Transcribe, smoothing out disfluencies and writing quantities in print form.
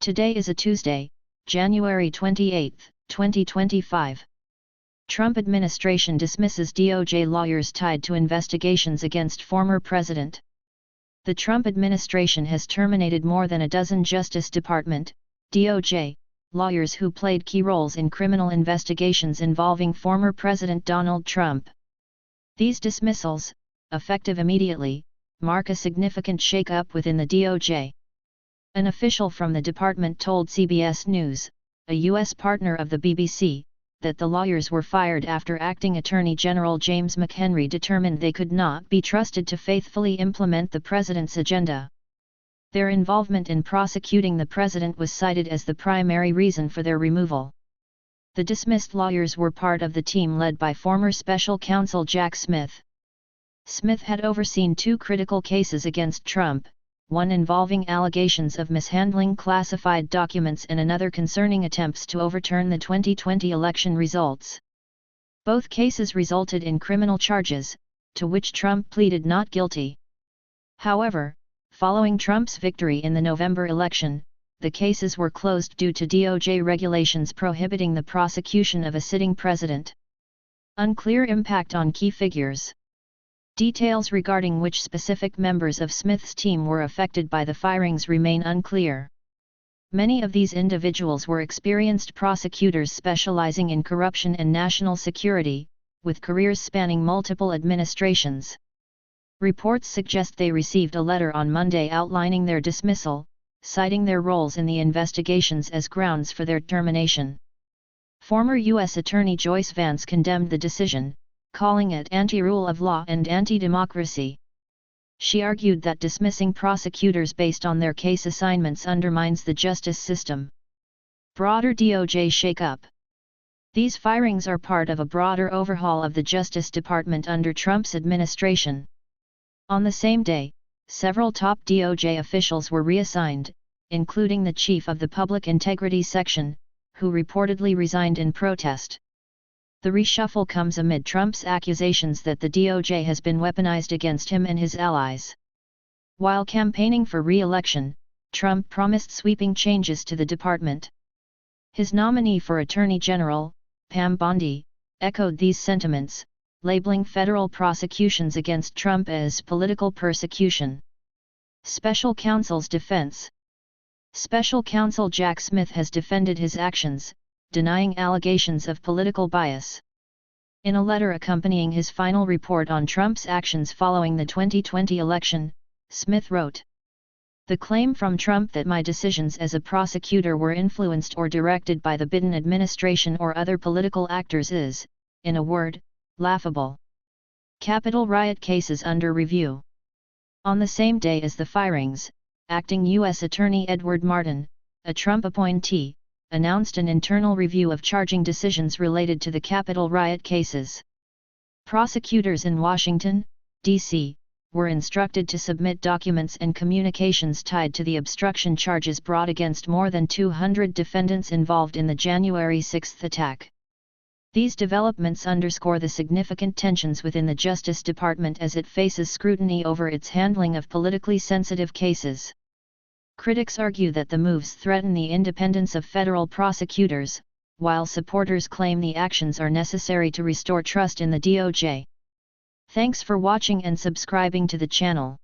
Today is a Tuesday, January 28, 2025. Trump administration dismisses DOJ lawyers tied to investigations against former president. The Trump administration has terminated more than a dozen Justice Department, DOJ, lawyers who played key roles in criminal investigations involving former President Donald Trump. These dismissals, effective immediately, mark a significant shake-up within the DOJ. An official from the department told CBS News, a U.S. partner of the BBC, that the lawyers were fired after Acting Attorney General James McHenry determined they could not be trusted to faithfully implement the president's agenda. Their involvement in prosecuting the president was cited as the primary reason for their removal. The dismissed lawyers were part of the team led by former special counsel Jack Smith. Smith had overseen two critical cases against Trump, one involving allegations of mishandling classified documents and another concerning attempts to overturn the 2020 election results. Both cases resulted in criminal charges, to which Trump pleaded not guilty. However, following Trump's victory in the November election, the cases were closed due to DOJ regulations prohibiting the prosecution of a sitting president. Unclear impact on key figures. Details regarding which specific members of Smith's team were affected by the firings remain unclear. Many of these individuals were experienced prosecutors specializing in corruption and national security, with careers spanning multiple administrations. Reports suggest they received a letter on Monday outlining their dismissal, citing their roles in the investigations as grounds for their termination. Former U.S. Attorney Joyce Vance condemned the decision, calling it anti-rule of law and anti-democracy. She argued that dismissing prosecutors based on their case assignments undermines the justice system. Broader DOJ shakeup. These firings are part of a broader overhaul of the Justice Department under Trump's administration. On the same day, several top DOJ officials were reassigned, including the chief of the Public Integrity Section, who reportedly resigned in protest. The reshuffle comes amid Trump's accusations that the DOJ has been weaponized against him and his allies. While campaigning for re-election, Trump promised sweeping changes to the department. His nominee for Attorney General, Pam Bondi, echoed these sentiments, labeling federal prosecutions against Trump as political persecution. Special Counsel's defense. Special Counsel Jack Smith has defended his actions, denying allegations of political bias. In a letter accompanying his final report on Trump's actions following the 2020 election, Smith wrote, "The claim from Trump that my decisions as a prosecutor were influenced or directed by the Biden administration or other political actors is, in a word, laughable." Capitol riot cases under review. On the same day as the firings, Acting U.S. Attorney Edward Martin, a Trump appointee, announced an internal review of charging decisions related to the Capitol riot cases. Prosecutors in Washington, D.C., were instructed to submit documents and communications tied to the obstruction charges brought against more than 200 defendants involved in the January 6 attack. These developments underscore the significant tensions within the Justice Department as it faces scrutiny over its handling of politically sensitive cases. Critics argue that the moves threaten the independence of federal prosecutors, while supporters claim the actions are necessary to restore trust in the DOJ. Thanks for watching and subscribing to the channel.